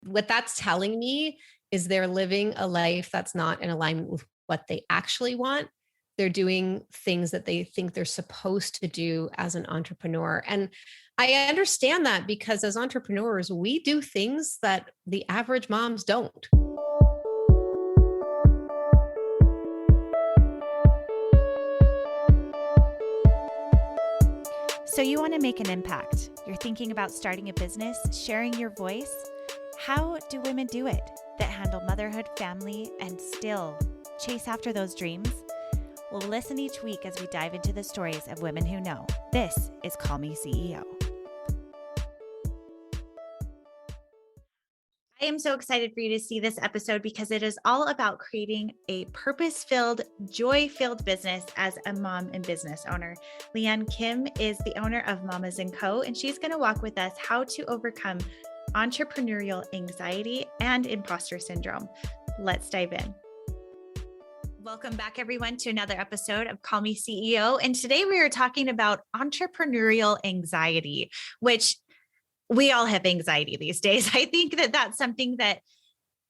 what that's telling me is they're living a life that's not in alignment with what they actually want. They're doing things that they think they're supposed to do as an entrepreneur. And I understand that because as entrepreneurs, we do things that the average moms don't. So you want to make an impact. You're thinking about starting a business, sharing your voice. How do women do it that handle motherhood, family, and still chase after those dreams? Well, listen each week as we dive into the stories of women who know. This is Call Me CEO. I am so excited for you to see this episode because it is all about creating a purpose-filled, joy-filled business as a mom and business owner. Lianne Kim is the owner of Mamas & Co., and she's going to walk with us how to overcome entrepreneurial anxiety and imposter syndrome. Let's dive in. Welcome back, everyone, to another episode of Call Me CEO. And today we are talking about entrepreneurial anxiety, which we all have anxiety these days. I think that that's something that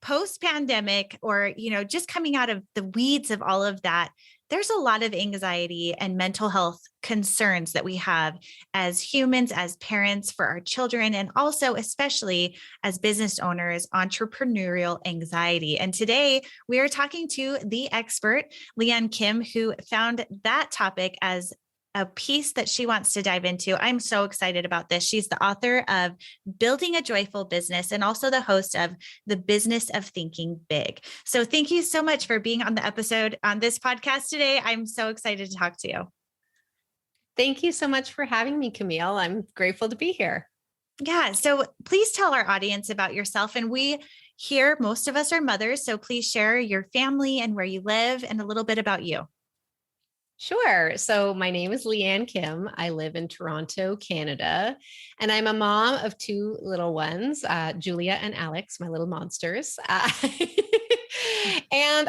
post-pandemic or, just coming out of the weeds of all of that, there's a lot of anxiety and mental health concerns that we have as humans, as parents for our children, and also especially as business owners, entrepreneurial anxiety. And today we are talking to the expert, Lianne Kim, who found that topic as a piece that she wants to dive into. I'm so excited about this. She's the author of Building a Joyful Business and also the host of The Business of Thinking Big. So thank you so much for being on the episode on this podcast today. I'm so excited to talk to you. Thank you so much for having me, Camille. I'm grateful to be here. Yeah. So please tell our audience about yourself. And we here, most of us are mothers. So please share your family and where you live and a little bit about you. Sure. So my name is Lianne Kim. I live in Toronto, Canada, and I'm a mom of two little ones, Julia and Alex, my little monsters. And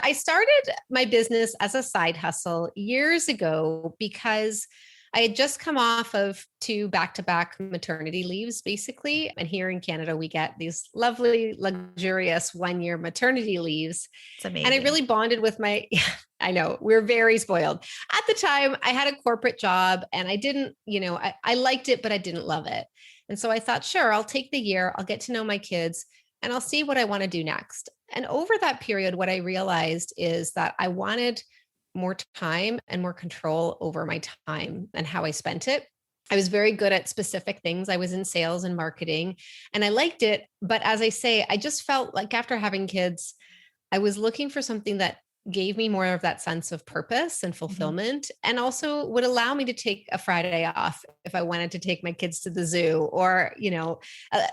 I started my business as a side hustle years ago because I had just come off of 2 back-to-back maternity leaves, basically. And here in Canada, we get these lovely, luxurious 1-year maternity leaves. It's amazing. And I really bonded with I know we're very spoiled. At the time, I had a corporate job and I didn't, I liked it, but I didn't love it. And so I thought, sure, I'll take the year, I'll get to know my kids and I'll see what I want to do next. And over that period, what I realized is that I wanted more time and more control over my time and how I spent it. I was very good at specific things. I was in sales and marketing and I liked it. But as I say, I just felt like after having kids, I was looking for something that gave me more of that sense of purpose and fulfillment, and also would allow me to take a Friday off if I wanted to take my kids to the zoo, or,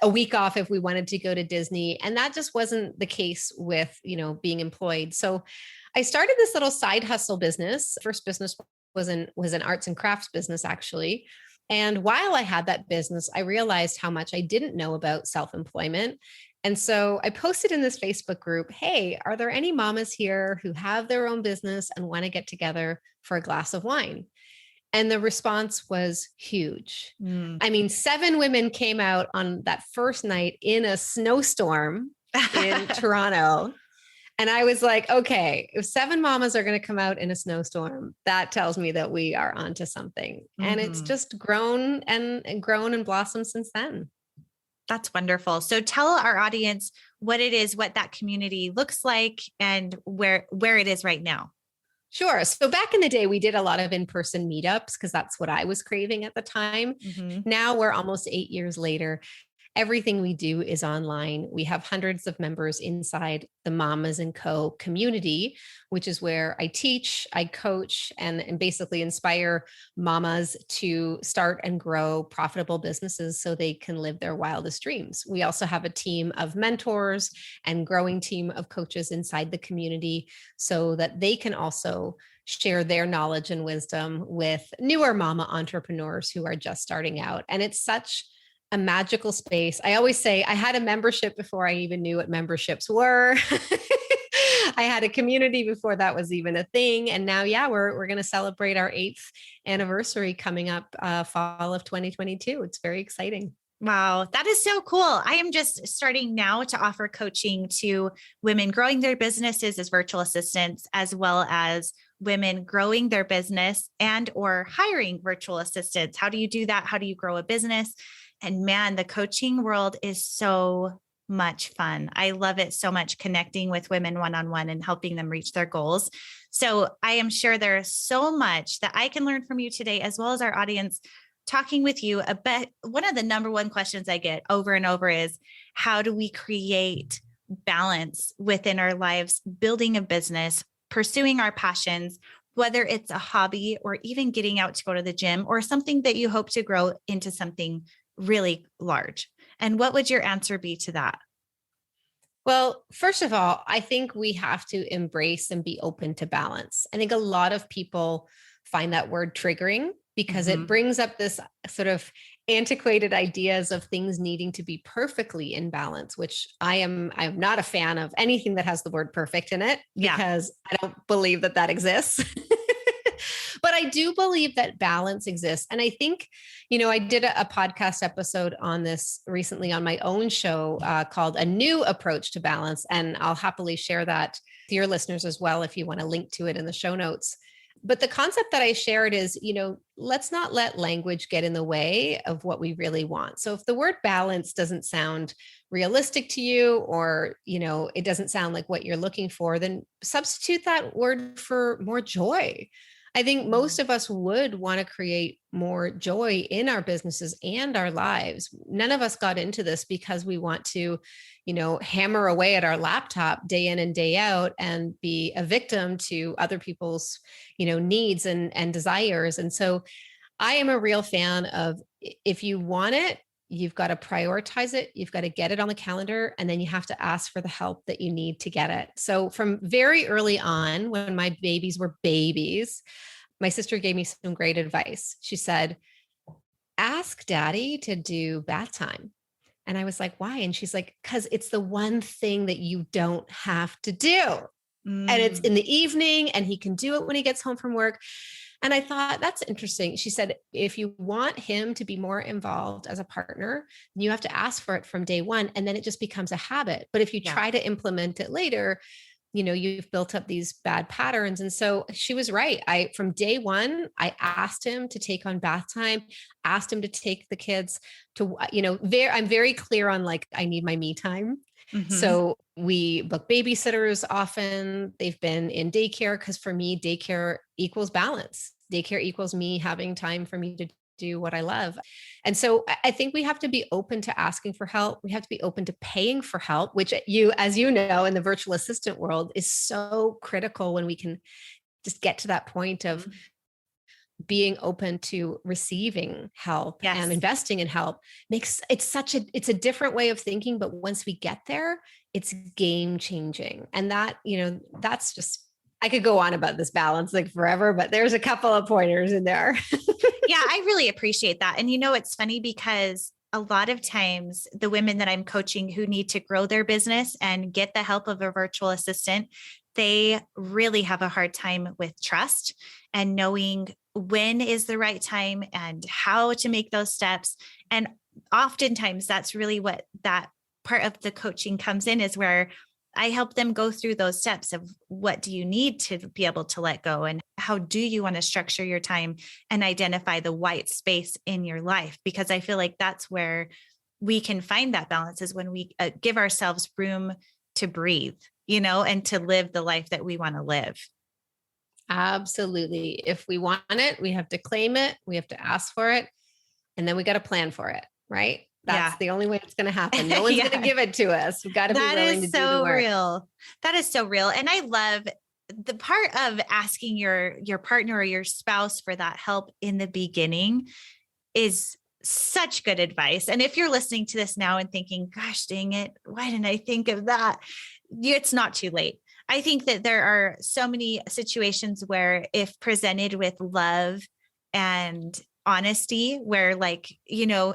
a week off if we wanted to go to Disney. And that just wasn't the case with, being employed. So I started this little side hustle business. First business was an arts and crafts business, actually. And while I had that business, I realized how much I didn't know about self-employment. And so I posted in this Facebook group, hey, are there any mamas here who have their own business and want to get together for a glass of wine? And the response was huge. I mean, 7 women came out on that first night in a snowstorm in Toronto. And I was like, okay, if 7 mamas are going to come out in a snowstorm, that tells me that we are onto something. And it's just grown and blossomed since then. That's wonderful. So tell our audience what it is, what that community looks like, and where it is right now. Sure. So back in the day, we did a lot of in-person meetups because that's what I was craving at the time. Now we're almost 8 years later. Everything we do is online. We have hundreds of members inside the Mamas & Co. community, which is where I teach, I coach, and basically inspire mamas to start and grow profitable businesses so they can live their wildest dreams. We also have a team of mentors and growing team of coaches inside the community so that they can also share their knowledge and wisdom with newer mama entrepreneurs who are just starting out. And it's such a magical space. I always say I had a membership before I even knew what memberships were. I had a community before that was even a thing. And now, we're going to celebrate our 8th anniversary coming up fall of 2022. It's very exciting. Wow, that is so cool. I am just starting now to offer coaching to women growing their businesses as virtual assistants, as well as women growing their business and or hiring virtual assistants. How do you do that? How do you grow a business? And man, the coaching world is so much fun. I love it so much, connecting with women one-on-one and helping them reach their goals. So I am sure there's so much that I can learn from you today, as well as our audience. Talking with you about one of the number one questions I get over and over is, how do we create balance within our lives, building a business, pursuing our passions, whether it's a hobby or even getting out to go to the gym or something that you hope to grow into something really large? And what would your answer be to that? Well, first of all, I think we have to embrace and be open to balance. I think a lot of people find that word triggering because it brings up this sort of antiquated ideas of things needing to be perfectly in balance, which I'm not a fan of anything that has the word perfect in it, because I don't believe that exists. But I do believe that balance exists. And I think, I did a podcast episode on this recently on my own show called A New Approach to Balance. And I'll happily share that to your listeners as well, if you want to link to it in the show notes. But the concept that I shared is, let's not let language get in the way of what we really want. So if the word balance doesn't sound realistic to you, or, it doesn't sound like what you're looking for, then substitute that word for more joy. I think most of us would want to create more joy in our businesses and our lives. None of us got into this because we want to, hammer away at our laptop day in and day out and be a victim to other people's, needs and desires. And so I am a real fan of, if you want it, you've got to prioritize it. You've got to get it on the calendar, and then you have to ask for the help that you need to get it. So from very early on, when my babies were babies, my sister gave me some great advice. She said, ask daddy to do bath time. And I was like, why? And she's like, because it's the one thing that you don't have to do. And it's in the evening, and he can do it when he gets home from work. And I thought, that's interesting. She said, if you want him to be more involved as a partner, you have to ask for it from day one, and then it just becomes a habit. But if you try to implement it later, you've built up these bad patterns. And so she was right. From day one, I asked him to take on bath time, asked him to take the kids to, I'm very clear on, like, I need my me time. So we book babysitters often. They've been in daycare, because for me, daycare equals balance. Daycare equals me having time for me to do what I love. And so I think we have to be open to asking for help. We have to be open to paying for help, which as you know, in the virtual assistant world, is so critical when we can just get to that point of being open to receiving help and investing in help. It's a different way of thinking, but once we get there, it's game changing. And that, that's just, I could go on about this balance like forever, but there's a couple of pointers in there. Yeah, I really appreciate that. And it's funny because a lot of times the women that I'm coaching who need to grow their business and get the help of a virtual assistant, they really have a hard time with trust and knowing when is the right time and how to make those steps. And oftentimes that's really what that part of the coaching comes in, is where I help them go through those steps of what do you need to be able to let go, and how do you want to structure your time and identify the white space in your life? Because I feel like that's where we can find that balance, is when we give ourselves room to breathe, and to live the life that we want to live. Absolutely. If we want it, we have to claim it. We have to ask for it. And then we got to plan for it, right? That's the only way it's going to happen. No one's going to give it to us. We've got to be willing to do the work. Real. That is so real. And I love the part of asking your partner or your spouse for that help in the beginning is such good advice. And if you're listening to this now and thinking, gosh, dang it, why didn't I think of that? It's not too late. I think that there are so many situations where, if presented with love and honesty, where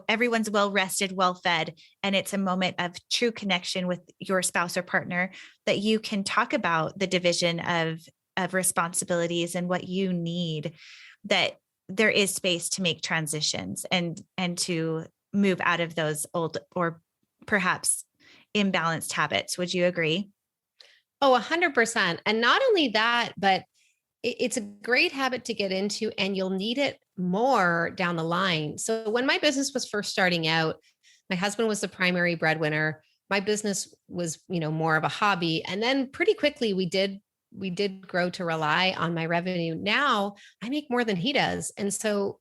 everyone's well rested, well fed, and it's a moment of true connection with your spouse or partner, that you can talk about the division of responsibilities and what you need, that there is space to make transitions and to move out of those old or perhaps imbalanced habits. Would you agree? Oh, 100%. And not only that, but it's a great habit to get into, and you'll need it more down the line. So when my business was first starting out, my husband was the primary breadwinner. My business was, more of a hobby. And then pretty quickly we did grow to rely on my revenue. Now I make more than he does. And so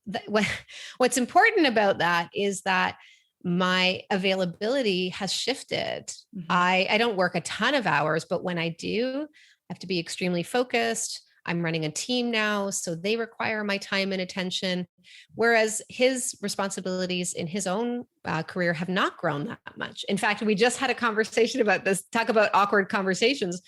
what's important about that is that my availability has shifted. Mhm. I don't work a ton of hours, but when I do, I have to be extremely focused. I'm running a team now, so they require my time and attention. Whereas his responsibilities in his own career have not grown that much. In fact, we just had a conversation about this, talk about awkward conversations.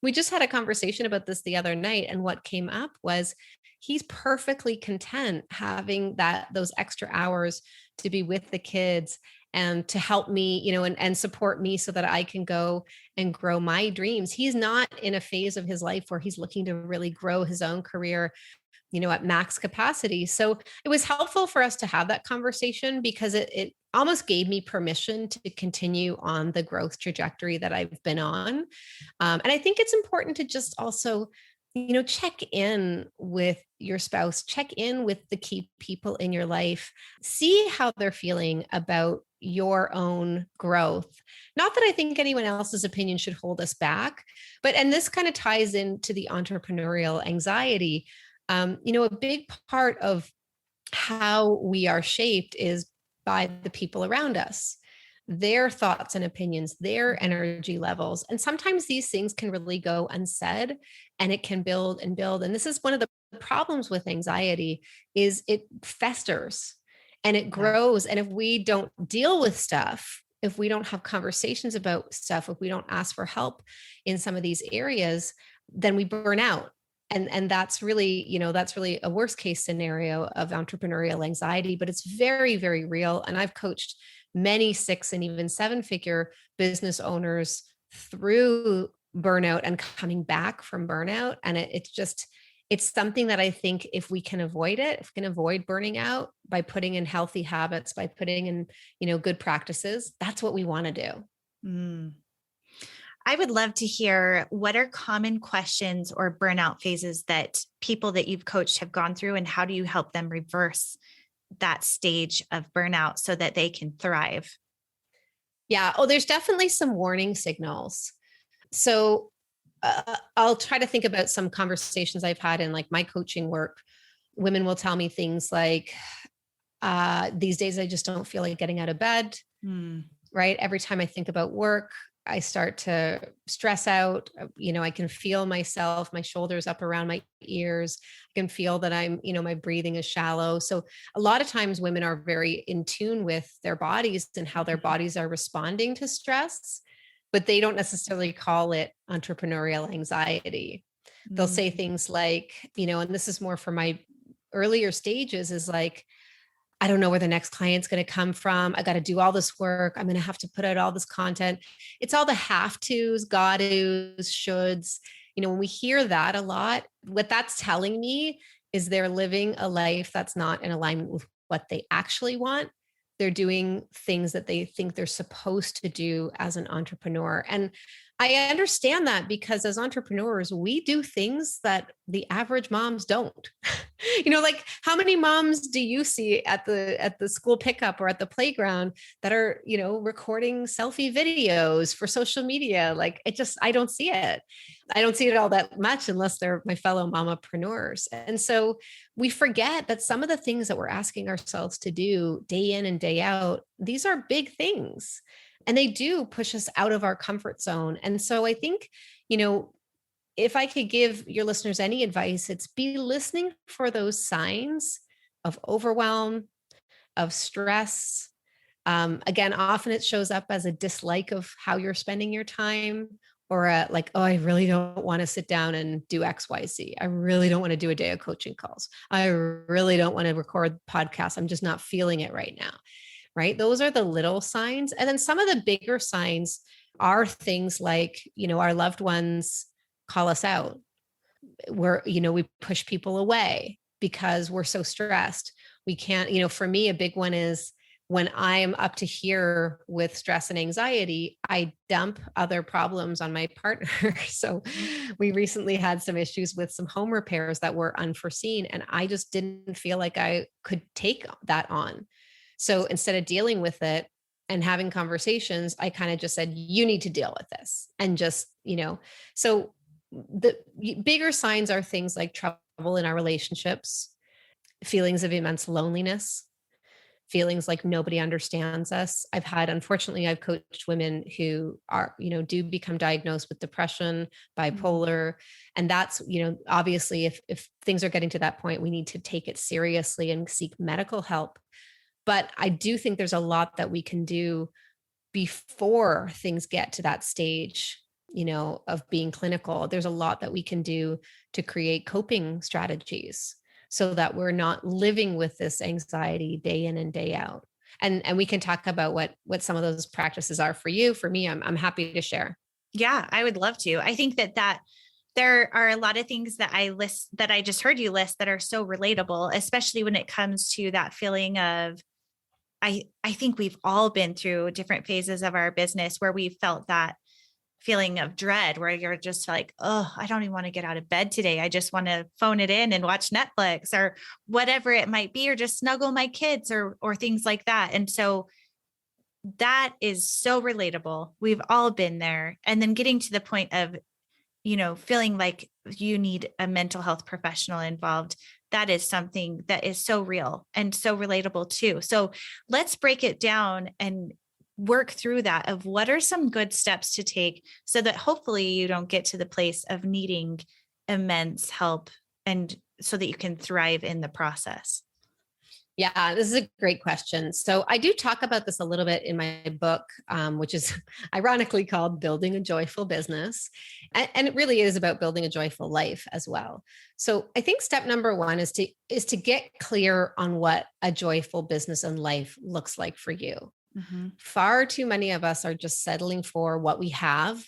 We just had a conversation about this the other night. And what came up was he's perfectly content having those extra hours to be with the kids and to help me, and support me so that I can go and grow my dreams. He's not in a phase of his life where he's looking to really grow his own career, at max capacity. So it was helpful for us to have that conversation because it almost gave me permission to continue on the growth trajectory that I've been on. And I think it's important to just also, check in with your spouse, check in with the key people in your life, see how they're feeling about your own growth. Not that I think anyone else's opinion should hold us back, and this kind of ties into the entrepreneurial anxiety. A big part of how we are shaped is by the people around us, their thoughts and opinions, their energy levels. And sometimes these things can really go unsaid, and it can build and build. And this is one of the problems with anxiety is it festers and it grows. And if we don't deal with stuff, if we don't have conversations about stuff, if we don't ask for help in some of these areas, then we burn out. And that's really, that's really a worst case scenario of entrepreneurial anxiety, but it's very, very real. And I've coached many 6 and even 7-figure business owners through burnout and coming back from burnout. And it's something that I think if we can avoid it, if we can avoid burning out by putting in healthy habits, by putting in, good practices, that's what we want to do. Mm. I would love to hear what are common questions or burnout phases that people that you've coached have gone through, and how do you help them reverse that stage of burnout so that they can thrive? Yeah. Oh, there's definitely some warning signals. So I'll try to think about some conversations I've had in like my coaching work. Women will tell me things like, these days, I just don't feel like getting out of bed. Right. Every time I think about work, I start to stress out. I can feel myself, my shoulders up around my ears. I can feel that my breathing is shallow. So a lot of times women are very in tune with their bodies and how their bodies are responding to stress, but they don't necessarily call it entrepreneurial anxiety. They'll say things like, and this is more for my earlier stages, is like, I don't know where the next client's going to come from. I got to do all this work. I'm going to have to put out all this content. It's all the have tos, got tos, shoulds. When we hear that a lot, what that's telling me is they're living a life that's not in alignment with what they actually want. They're doing things that they think they're supposed to do as an entrepreneur. And I understand that because as entrepreneurs, we do things that the average moms don't. Like how many moms do you see at the school pickup or at the playground that are, recording selfie videos for social media? Like I don't see it. I don't see it all that much unless they're my fellow mamapreneurs. And so we forget that some of the things that we're asking ourselves to do day in and day out, these are big things. And they do push us out of our comfort zone. And so I think, if I could give your listeners any advice, it's be listening for those signs of overwhelm, of stress. Again, often it shows up as a dislike of how you're spending your time, or like, oh, I really don't want to sit down and do X, Y, Z. I really don't want to do a day of coaching calls. I really don't want to record podcasts. I'm just not feeling it right now. Right? Those are the little signs. And then some of the bigger signs are things like, our loved ones call us out. We push people away because we're so stressed. We can't, for me, a big one is when I'm up to here with stress and anxiety, I dump other problems on my partner. So we recently had some issues with some home repairs that were unforeseen, and I just didn't feel like I could take that on. So instead of dealing with it and having conversations, I kind of just said, you need to deal with this. And just, so the bigger signs are things like trouble in our relationships, feelings of immense loneliness, feelings like nobody understands us. Unfortunately, I've coached women who are, do become diagnosed with depression, bipolar. And that's, obviously if things are getting to that point, we need to take it seriously and seek medical help. But I do think there's a lot that we can do before things get to that stage, of being clinical. There's a lot that we can do to create coping strategies so that we're not living with this anxiety day in and day out. And we can talk about what some of those practices are for you. For me, I'm happy to share. Yeah, I would love to. I think that there are a lot of things that I just heard you list that are so relatable, especially when it comes to that feeling of, I think we've all been through different phases of our business where we felt that feeling of dread, where you're just like, oh, I don't even want to get out of bed today. I just want to phone it in and watch Netflix or whatever it might be, or just snuggle my kids or things like that. And so that is so relatable. We've all been there. And then getting to the point of, feeling like you need a mental health professional involved. That is something that is so real and so relatable too. So let's break it down and work through that of what are some good steps to take so that hopefully you don't get to the place of needing immense help, and so that you can thrive in the process. Yeah, this is a great question. So I do talk about this a little bit in my book, which is ironically called Building a Joyful Business. And it really is about building a joyful life as well. So I think step number one is to get clear on what a joyful business and life looks like for you. Mm-hmm. Far too many of us are just settling for what we have,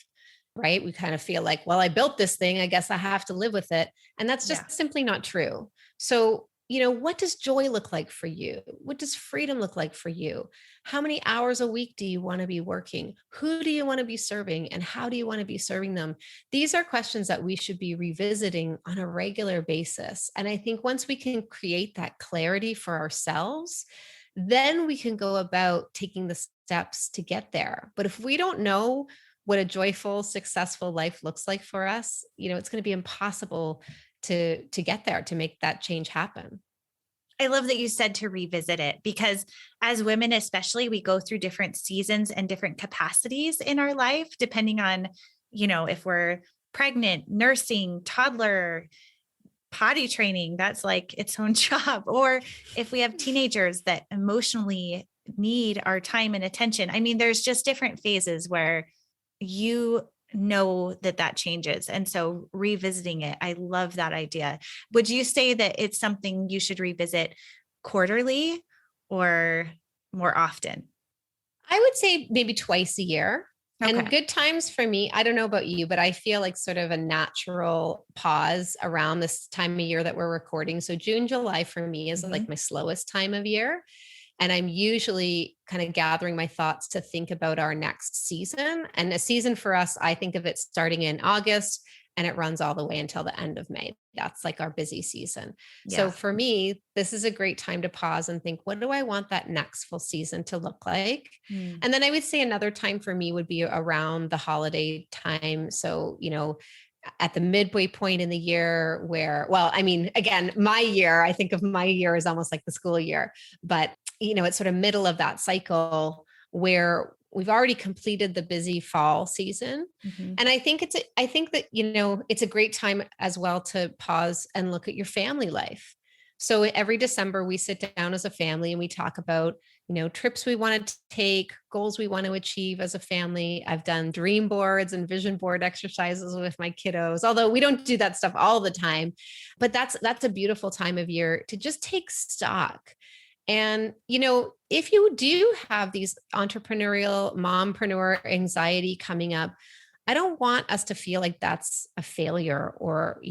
right? We kind of feel like, well, I built this thing, I guess I have to live with it. And that's just simply not true. So what does joy look like for you? What does freedom look like for you? How many hours a week do you want to be working? Who do you want to be serving? And how do you want to be serving them? These are questions that we should be revisiting on a regular basis. And I think once we can create that clarity for ourselves, then we can go about taking the steps to get there. But if we don't know what a joyful, successful life looks like for us, it's going to be impossible to get there, to make that change happen. I love that you said to revisit it, because as women, especially, we go through different seasons and different capacities in our life, depending on, if we're pregnant, nursing, toddler, potty training, that's like its own job. Or if we have teenagers that emotionally need our time and attention. I mean, there's just different phases where that changes. And so revisiting it, I love that idea. Would you say that it's something you should revisit quarterly or more often? I would say maybe twice a year. Okay. And good times for me, I don't know about you, but I feel like sort of a natural pause around this time of year that we're recording. So June, July for me is like my slowest time of year. And I'm usually kind of gathering my thoughts to think about our next season. And a season for us, I think of it starting in August and it runs all the way until the end of May. That's like our busy season. Yeah. So for me, this is a great time to pause and think, what do I want that next full season to look like? And then I would say another time for me would be around the holiday time. So, at the midway point in the year where, again, my year, I think of my year as almost like the school year, but it's sort of middle of that cycle where we've already completed the busy fall season. And I think that, it's a great time as well to pause and look at your family life. So every December we sit down as a family and we talk about, trips we want to take, goals we want to achieve as a family. I've done dream boards and vision board exercises with my kiddos, although we don't do that stuff all the time, but that's a beautiful time of year to just take stock. And, if you do have these entrepreneurial, mompreneur anxiety coming up, I don't want us to feel like that's a failure or,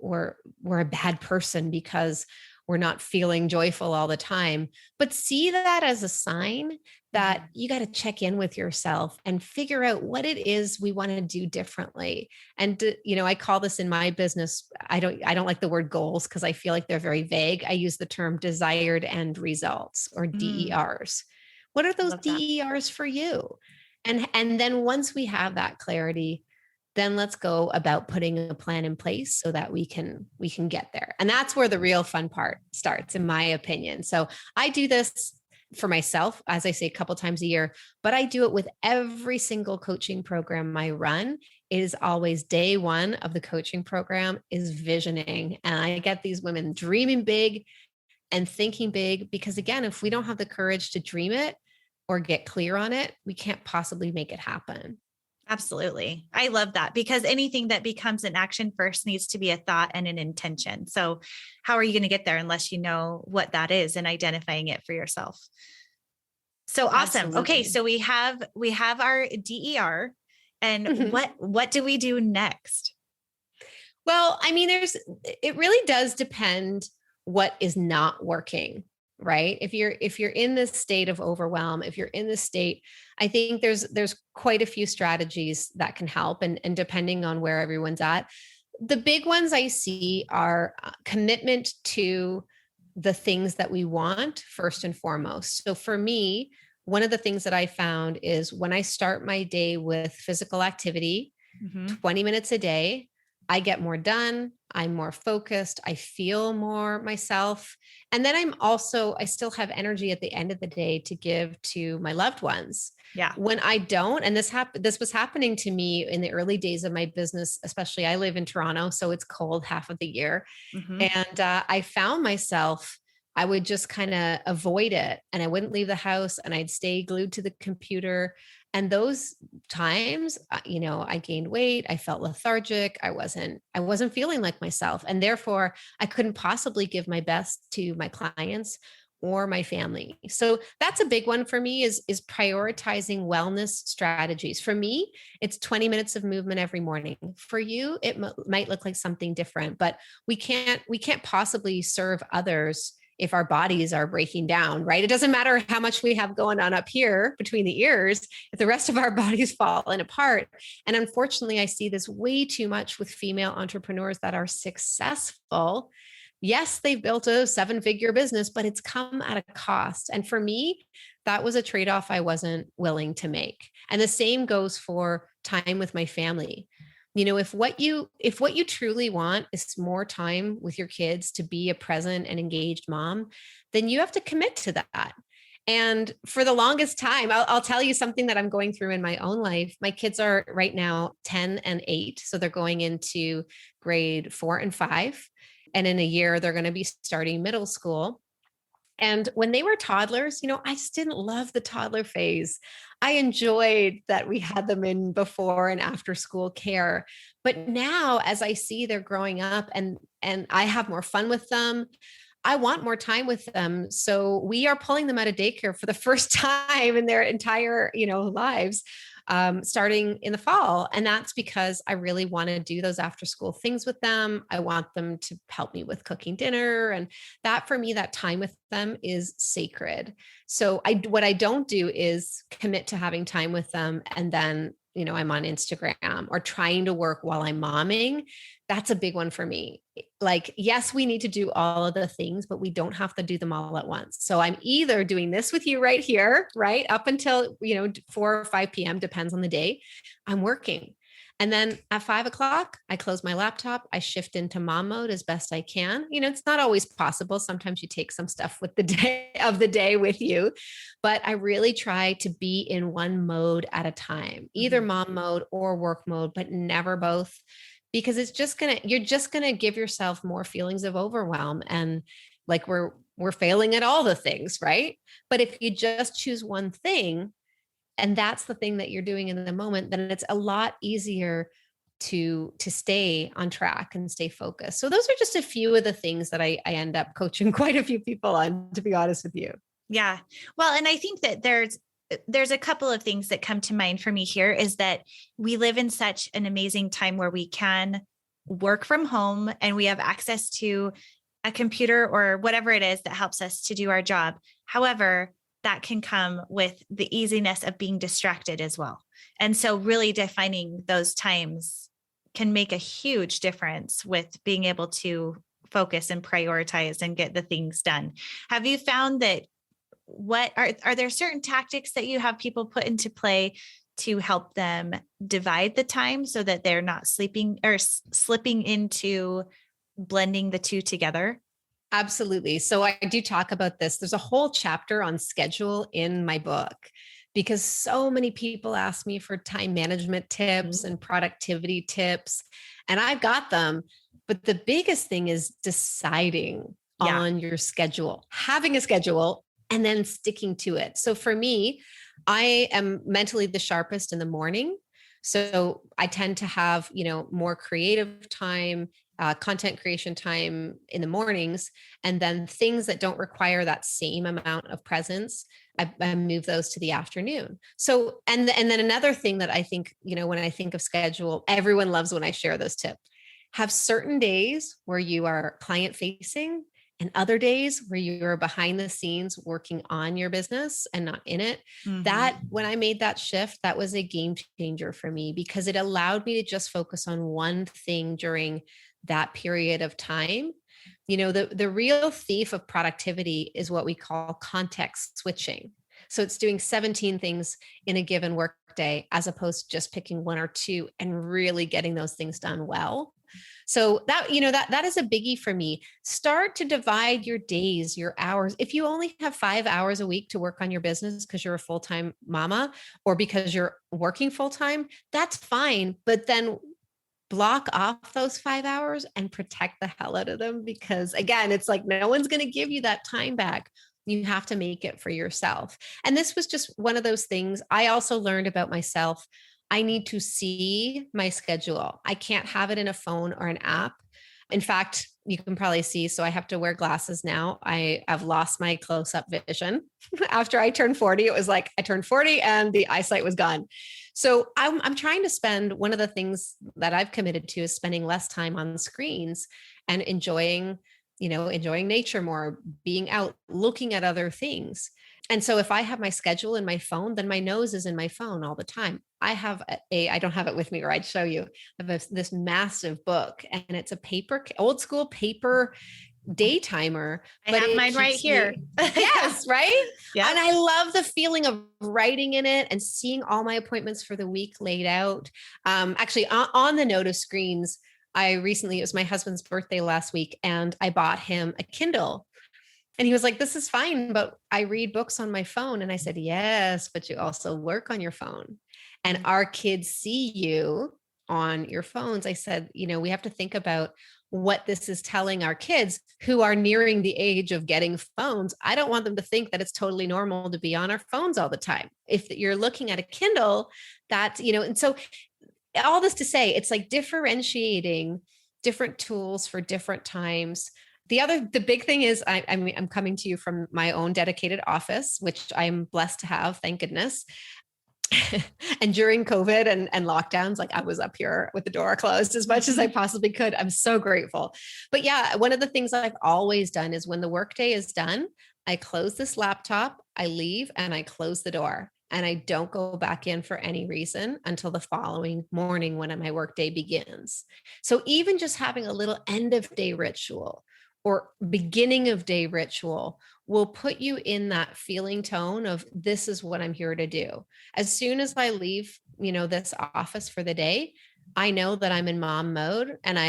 we're a bad person because we're not feeling joyful all the time, but see that as a sign that you got to check in with yourself and figure out what it is we want to do differently. And, I call this in my business, I don't like the word goals because I feel like they're very vague. I use the term desired end results, or DERs. What are those DERs for you? And then once we have that clarity, then let's go about putting a plan in place so that we can get there. And that's where the real fun part starts, in my opinion. So I do this for myself, as I say, a couple times a year, but I do it with every single coaching program I run. It is always day one of the coaching program is visioning. And I get these women dreaming big and thinking big, because again, if we don't have the courage to dream it or get clear on it, we can't possibly make it happen. Absolutely. I love that, because anything that becomes an action first needs to be a thought and an intention. So how are you going to get there unless you know what that is and identifying it for yourself? So awesome. Absolutely. Okay. So we have our DER, and what do we do next? Well, I mean, it really does depend what is not working, right? If you're in this state of overwhelm, if you're in this state, I think there's quite a few strategies that can help, and depending on where everyone's at. The big ones I see are commitment to the things that we want first and foremost. So for me, one of the things that I found is when I start my day with physical activity, 20 minutes a day, I get more done. I'm more focused. I feel more myself. And then I still have energy at the end of the day to give to my loved ones. Yeah. When I don't, and this was happening to me in the early days of my business, especially I live in Toronto, so it's cold half of the year. And I found myself, I would just kind of avoid it, and I wouldn't leave the house, and I'd stay glued to the computer. And those times, I gained weight. I felt lethargic. I wasn't feeling like myself. And therefore I couldn't possibly give my best to my clients or my family. So that's a big one for me is prioritizing wellness strategies. For me, it's 20 minutes of movement every morning. For you, it might look like something different, but we can't possibly serve others if our bodies are breaking down, right? It doesn't matter how much we have going on up here between the ears, if the rest of our bodies falling apart. And unfortunately, I see this way too much with female entrepreneurs that are successful. Yes, they've built a 7-figure business, but it's come at a cost. And for me, that was a trade-off I wasn't willing to make. And the same goes for time with my family. If what you truly want is more time with your kids to be a present and engaged mom, then you have to commit to that. And for the longest time, I'll tell you something that I'm going through in my own life. My kids are right now 10 and 8. So they're going into grade 4 and 5. And in a year, they're going to be starting middle school. And when they were toddlers, I just didn't love the toddler phase. I enjoyed that we had them in before and after school care. But now as I see they're growing up and I have more fun with them, I want more time with them. So we are pulling them out of daycare for the first time in their entire, lives. Starting in the fall. And that's because I really want to do those after school things with them. I want them to help me with cooking dinner. And that for me, that time with them is sacred. So what I don't do is commit to having time with them. And then, I'm on Instagram or trying to work while I'm momming. That's a big one for me. Like, yes, we need to do all of the things, but we don't have to do them all at once. So I'm either doing this with you right here, right up until, 4 or 5 p.m., depends on the day, I'm working. And then at 5 o'clock, I close my laptop. I shift into mom mode as best I can. It's not always possible. Sometimes you take some stuff with the day with you, but I really try to be in one mode at a time, either mom mode or work mode, but never both, because you're just going to give yourself more feelings of overwhelm. And like we're failing at all the things, right? But if you just choose one thing, and that's the thing that you're doing in the moment, then it's a lot easier to stay on track and stay focused. So those are just a few of the things that I end up coaching quite a few people on, to be honest with you. Yeah. Well, and I think that there's a couple of things that come to mind for me here is that we live in such an amazing time where we can work from home and we have access to a computer or whatever it is that helps us to do our job. However, that can come with the easiness of being distracted as well. And so really defining those times can make a huge difference with being able to focus and prioritize and get the things done. Have you found that are there certain tactics that you have people put into play to help them divide the time so that they're not sleeping or slipping into blending the two together? Absolutely. So I do talk about this. There's a whole chapter on schedule in my book because so many people ask me for time management tips and productivity tips, and I've got them. But the biggest thing is deciding on your schedule, having a schedule, and then sticking to it. So for me, I am mentally the sharpest in the morning. So I tend to have, more creative time, content creation time in the mornings, and then things that don't require that same amount of presence, I move those to the afternoon. So, and then another thing that I think, when I think of schedule, everyone loves when I share those tips. Have certain days where you are client facing and other days where you're behind the scenes working on your business and not in it. That when I made that shift, that was a game changer for me because it allowed me to just focus on one thing during that period of time. The real thief of productivity is what we call context switching. So it's doing 17 things in a given work day, as opposed to just picking one or two and really getting those things done well. So that is a biggie for me. Start to divide your days, your hours. If you only have 5 hours a week to work on your business because you're a full-time mama or because you're working full-time, that's fine. But then block off those 5 hours and protect the hell out of them, because again, it's like no one's going to give you that time back. You have to make it for yourself. And this was just one of those things I also learned about myself. I need to see my schedule. I can't have it in a phone or an app. In fact, you can probably see, so I have to wear glasses now. I've lost my close-up vision. After I turned 40, it was like I turned 40 and the eyesight was gone. So I'm trying to spend, one of the things that I've committed to is spending less time on screens and enjoying nature more, being out, looking at other things. And so if I have my schedule in my phone, then my nose is in my phone all the time. I don't have it with me, or I'd show you. I have this massive book, and it's a old school paper day timer. I have mine right here. Yes, right? Yeah. And I love the feeling of writing in it and seeing all my appointments for the week laid out. Actually, on the note of screens, it was my husband's birthday last week, and I bought him a Kindle. And he was like, this is fine, but I read books on my phone. And I said, yes, but you also work on your phone. And our kids see you on your phones. I said, we have to think about what this is telling our kids who are nearing the age of getting phones. I don't want them to think that it's totally normal to be on our phones all the time. If you're looking at a Kindle, that's, and so all this to say, it's like differentiating different tools for different times. The big thing is I'm coming to you from my own dedicated office, which I'm blessed to have, thank goodness. And during COVID and lockdowns, like I was up here with the door closed as much as I possibly could. I'm so grateful. But yeah, one of the things I've always done is when the workday is done, I close this laptop, I leave, and I close the door. And I don't go back in for any reason until the following morning when my workday begins. So even just having a little end of day ritual or beginning of day ritual will put you in that feeling tone of, this is what I'm here to do. As soon as I leave, this office for the day, I know that I'm in mom mode. And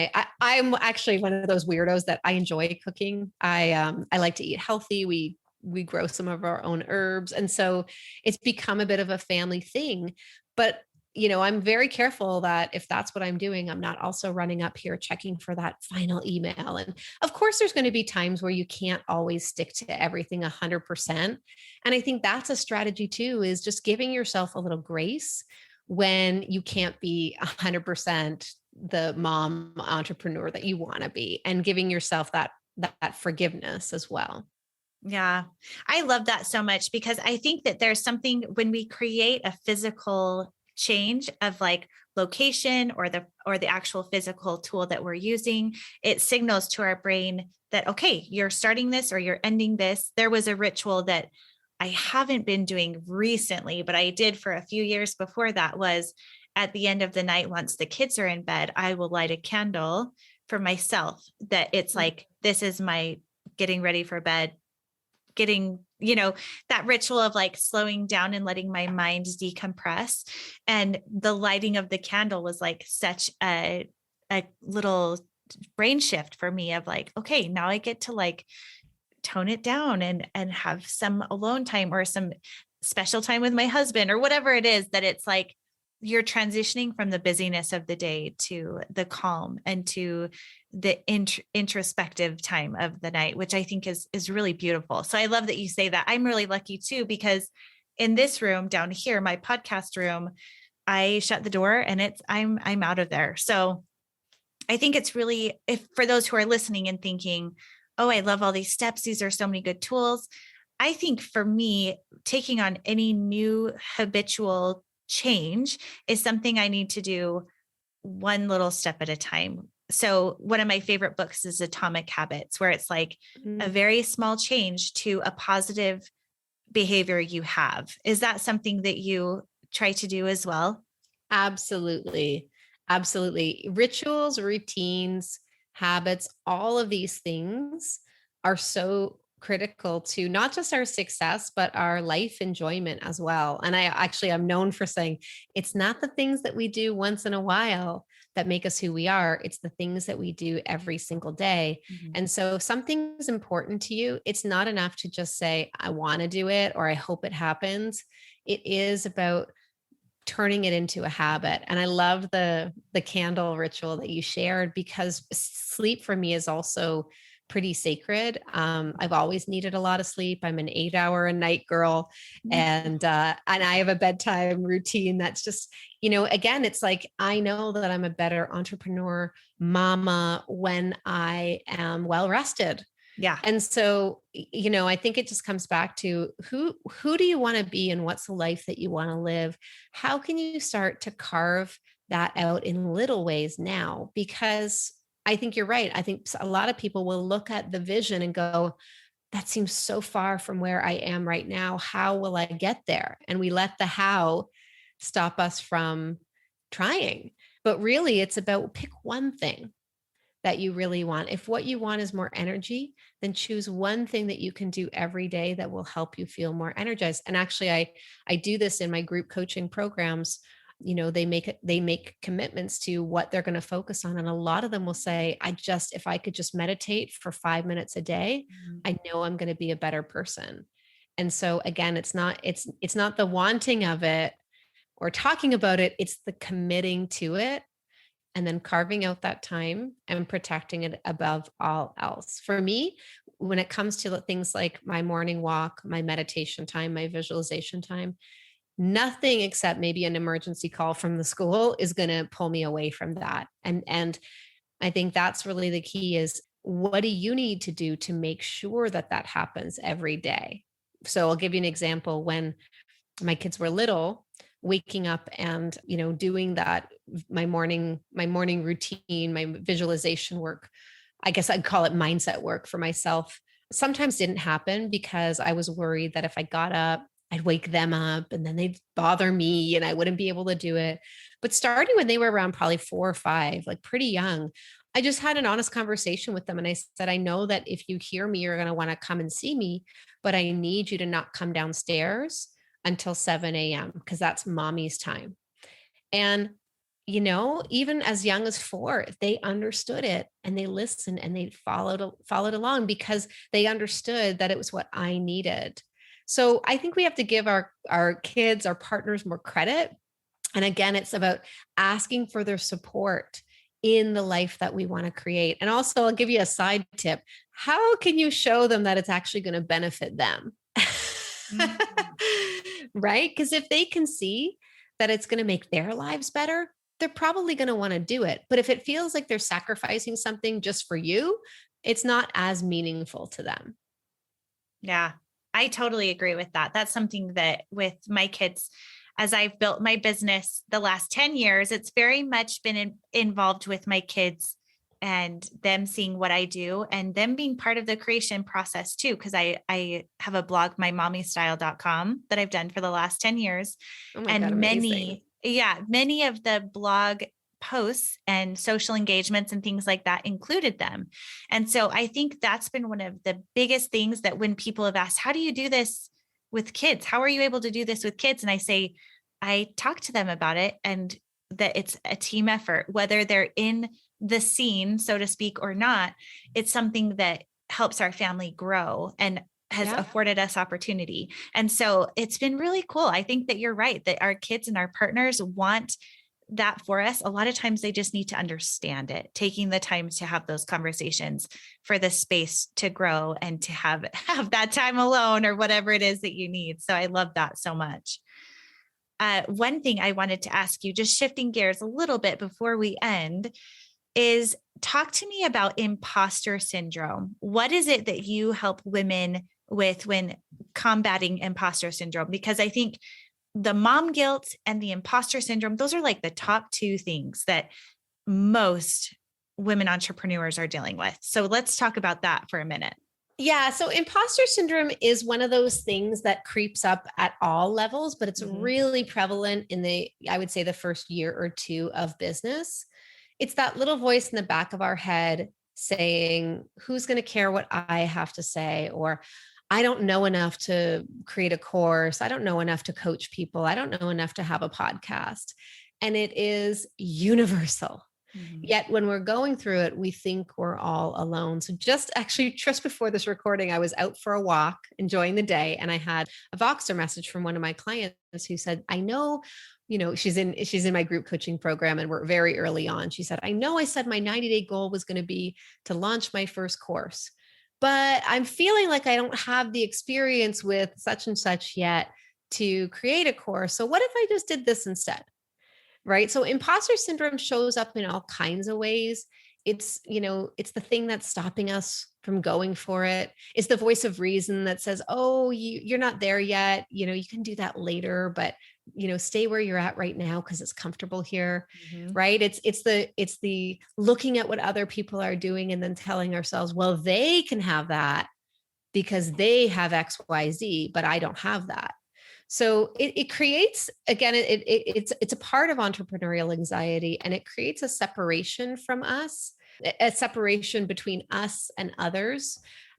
I'm actually one of those weirdos that I enjoy cooking. I like to eat healthy. We grow some of our own herbs. And so it's become a bit of a family thing, but I'm very careful that if that's what I'm doing, I'm not also running up here checking for that final email. And of course, there's going to be times where you can't always stick to everything 100%. And I think that's a strategy too, is just giving yourself a little grace when you can't be 100% the mom entrepreneur that you want to be, and giving yourself that forgiveness as well. Yeah, I love that so much, because I think that there's something when we create a physical change of like location or the actual physical tool that we're using, it signals to our brain that, okay, you're starting this or you're ending this. There was a ritual that I haven't been doing recently, but I did for a few years before that, was at the end of the night, once the kids are in bed, I will light a candle for myself, that it's like, this is my getting ready for bed, getting, that ritual of like slowing down and letting my mind decompress. And the lighting of the candle was like such a little brain shift for me of like, okay, now I get to like tone it down and have some alone time or some special time with my husband or whatever it is, that it's like you're transitioning from the busyness of the day to the calm and to the introspective time of the night, which I think is really beautiful. So I love that you say that. I'm really lucky too, because in this room down here, my podcast room, I shut the door and I'm out of there. So I think it's really, if for those who are listening and thinking, oh, I love all these steps, these are so many good tools. I think for me, taking on any new habitual change is something I need to do one little step at a time. So one of my favorite books is Atomic Habits, where it's like a very small change to a positive behavior you have. Is that something that you try to do as well? Absolutely. Absolutely. Rituals, routines, habits, all of these things are so critical to not just our success, but our life enjoyment as well. And I'm known for saying it's not the things that we do once in a while that make us who we are. It's the things that we do every single day. Mm-hmm. And so if something's important to you, it's not enough to just say, I want to do it, or I hope it happens. It is about turning it into a habit. And I love the candle ritual that you shared, because sleep for me is also pretty sacred. I've always needed a lot of sleep. I'm an 8-hour a night girl, and I have a bedtime routine that's just, again, it's like, I know that I'm a better entrepreneur, mama, when I am well rested. Yeah. And so, I think it just comes back to who do you want to be, and what's the life that you want to live? How can you start to carve that out in little ways now? Because I think you're right. I think a lot of people will look at the vision and go, that seems so far from where I am right now. How will I get there? And we let the how stop us from trying. But really, it's about pick one thing that you really want. If what you want is more energy, then choose one thing that you can do every day that will help you feel more energized. And actually, I do this in my group coaching programs. They make commitments to what they're going to focus on. And a lot of them will say, if I could just meditate for 5 minutes a day, I know I'm going to be a better person. And so again, it's not the wanting of it or talking about it, it's the committing to it, and then carving out that time and protecting it above all else. For me, when it comes to things like my morning walk, my meditation time, my visualization time, nothing except maybe an emergency call from the school is going to pull me away from that. And I think that's really the key, is what do you need to do to make sure that that happens every day? So I'll give you an example. When my kids were little, waking up and, doing that, my morning routine, my visualization work, I guess I'd call it mindset work for myself, sometimes didn't happen because I was worried that if I got up, I'd wake them up and then they'd bother me and I wouldn't be able to do it. But starting when they were around probably 4 or 5, like pretty young, I just had an honest conversation with them. And I said, I know that if you hear me, you're going to want to come and see me, but I need you to not come downstairs until 7 a.m. because that's mommy's time. And, even as young as 4, they understood it and they listened and they followed along because they understood that it was what I needed. So I think we have to give our kids, our partners, more credit. And again, it's about asking for their support in the life that we want to create. And also, I'll give you a side tip. How can you show them that it's actually going to benefit them? Right? Because if they can see that it's going to make their lives better, they're probably going to want to do it. But if it feels like they're sacrificing something just for you, it's not as meaningful to them. Yeah, I totally agree with that. That's something that with my kids, as I've built my business the last 10 years, it's very much been involved with my kids and them seeing what I do and them being part of the creation process too. Cause I have a blog, mymommystyle.com, that I've done for the last 10 years. Oh my And God, amazing. many of the blog posts and social engagements and things like that included them. And so I think that's been one of the biggest things that when people have asked, how do you do this with kids? How are you able to do this with kids? And I say, I talk to them about it and that it's a team effort, whether they're in the scene, so to speak, or not. It's something that helps our family grow and has afforded us opportunity. And so it's been really cool. I think that you're right, that our kids and our partners want that for us. A lot of times they just need to understand it, taking the time to have those conversations for the space to grow and to have that time alone or whatever it is that you need. So I love that so much. One thing I wanted to ask you, just shifting gears a little bit before we end, is talk to me about impostor syndrome. What is it that you help women with when combating impostor syndrome? Because I think the mom guilt and the impostor syndrome, those are like the top two things that most women entrepreneurs are dealing with. So let's talk about that for a minute. Yeah. So imposter syndrome is one of those things that creeps up at all levels, but it's really prevalent in I would say the first year or two of business. It's that little voice in the back of our head saying, who's going to care what I have to say? Or I don't know enough to create a course. I don't know enough to coach people. I don't know enough to have a podcast. And it is universal. Yet when we're going through it, we think we're all alone. So just before this recording, I was out for a walk, enjoying the day. And I had a Voxer message from one of my clients who said, I know, she's in my group coaching program and we're very early on. She said, I know I said my 90-day goal was going to be to launch my first course, but I'm feeling like I don't have the experience with such and such yet to create a course. So what if I just did this instead? Right. So imposter syndrome shows up in all kinds of ways. It's the thing that's stopping us from going for it. It's the voice of reason that says, oh, you're not there yet. You can do that later, but stay where you're at right now because it's comfortable here. Right. It's the looking at what other people are doing and then telling ourselves, well, they can have that because they have X, Y, Z, but I don't have that. So it creates, again, it's a part of entrepreneurial anxiety, and it creates a separation from us, a separation between us and others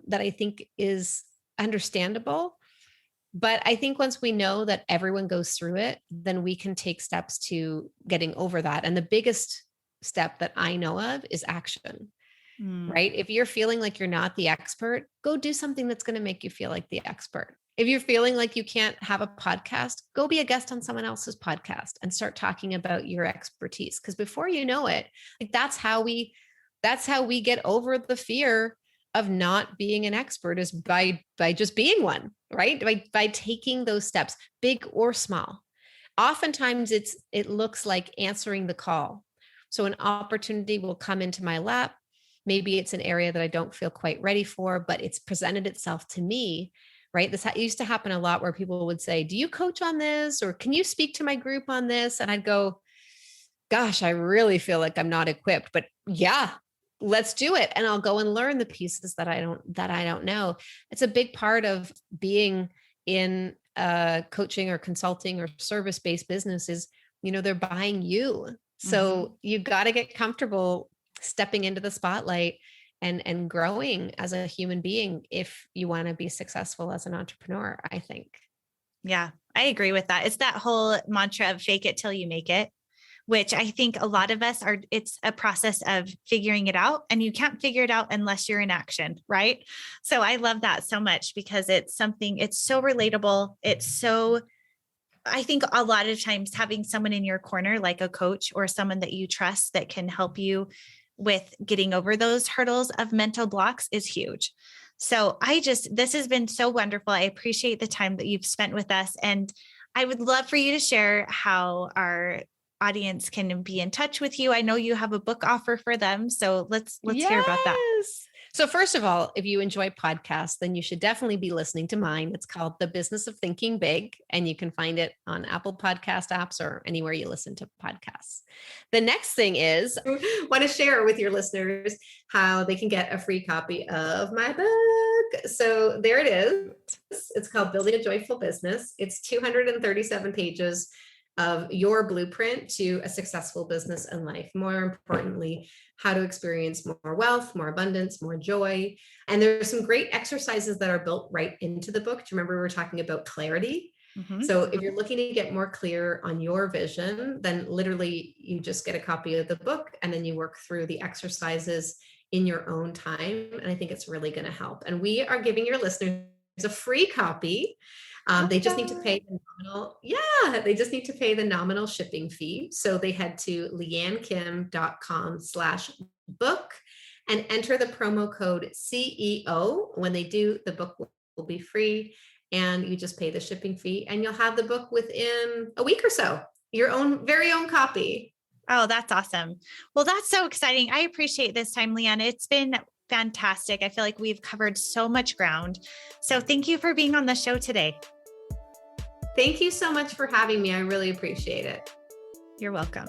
that I think is understandable. But I think once we know that everyone goes through it, then we can take steps to getting over that. And the biggest step that I know of is action. Right? If you're feeling like you're not the expert, go do something that's going to make you feel like the expert. If you're feeling like you can't have a podcast, go be a guest on someone else's podcast and start talking about your expertise. Because before you know it, like that's how we get over the fear of not being an expert, is by just being one, right? By taking those steps, big or small. Oftentimes it looks like answering the call. So an opportunity will come into my lap. Maybe it's an area that I don't feel quite ready for, but it's presented itself to me, right? This used to happen a lot where people would say, do you coach on this? Or can you speak to my group on this? And I'd go, gosh, I really feel like I'm not equipped, but yeah, let's do it. And I'll go and learn the pieces that I don't know. It's a big part of being in coaching or consulting or service-based business is, they're buying you. So you got to get comfortable stepping into the spotlight and growing as a human being if you want to be successful as an entrepreneur, I think. Yeah, I agree with that. It's that whole mantra of fake it till you make it, which I think a lot of us it's a process of figuring it out, and you can't figure it out unless you're in action. Right. So I love that so much because it's so relatable. I think a lot of times having someone in your corner, like a coach or someone that you trust that can help you with getting over those hurdles of mental blocks is huge. So this has been so wonderful. I appreciate the time that you've spent with us. And I would love for you to share how our audience can be in touch with you. I know you have a book offer for them. So let's hear about that. So first of all, if you enjoy podcasts, then you should definitely be listening to mine. It's called The Business of Thinking Big, and you can find it on Apple Podcast apps or anywhere you listen to podcasts. The next thing is I want to share with your listeners how they can get a free copy of my book. So there it is. It's called Building a Joyful Business. It's 237 pages of your blueprint to a successful business and life. More importantly, how to experience more wealth, more abundance, more joy. And there's some great exercises that are built right into the book. Do you remember we were talking about clarity? Mm-hmm. So if you're looking to get more clear on your vision, then literally you just get a copy of the book and then you work through the exercises in your own time. And I think it's really going to help. And we are giving your listeners a free copy. They just need to pay the nominal. Yeah, they just need to pay the nominal shipping fee. So they head to liannekim.com/book and enter the promo code CEO. When they do, the book will be free and you just pay the shipping fee and you'll have the book within a week or so, your own very own copy. Oh, that's awesome. Well, that's so exciting. I appreciate this time, Lianne. It's been fantastic. I feel like we've covered so much ground. So thank you for being on the show today. Thank you so much for having me. I really appreciate it. You're welcome.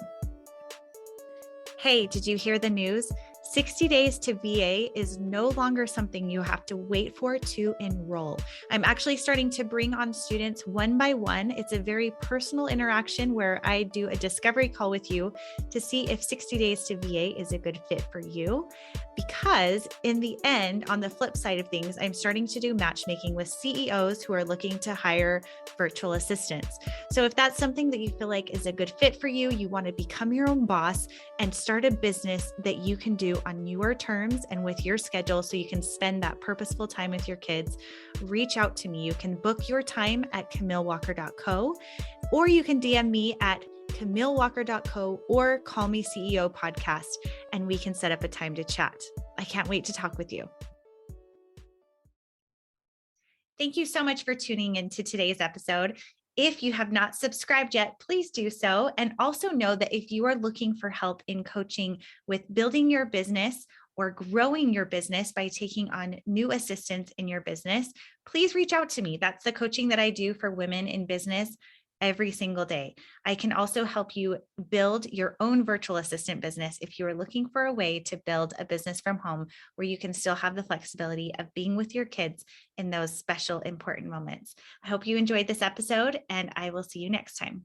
Hey, did you hear the news? 60 days to VA is no longer something you have to wait for to enroll. I'm actually starting to bring on students one by one. It's a very personal interaction where I do a discovery call with you to see if 60 days to VA is a good fit for you. Because in the end, on the flip side of things, I'm starting to do matchmaking with CEOs who are looking to hire virtual assistants. So if that's something that you feel like is a good fit for you, you want to become your own boss and start a business that you can do on your terms and with your schedule so you can spend that purposeful time with your kids, reach out to me. You can book your time at camillewalker.co, or you can DM me at camillewalker.co or Call Me CEO podcast, and we can set up a time to chat. I can't wait to talk with you. Thank you so much for tuning into today's episode. If you have not subscribed yet, please do so. And also know that if you are looking for help in coaching with building your business or growing your business by taking on new assistants in your business, please reach out to me. That's the coaching that I do for women in business every single day. I can also help you build your own virtual assistant business if you are looking for a way to build a business from home where you can still have the flexibility of being with your kids in those special, important moments. I hope you enjoyed this episode, and I will see you next time.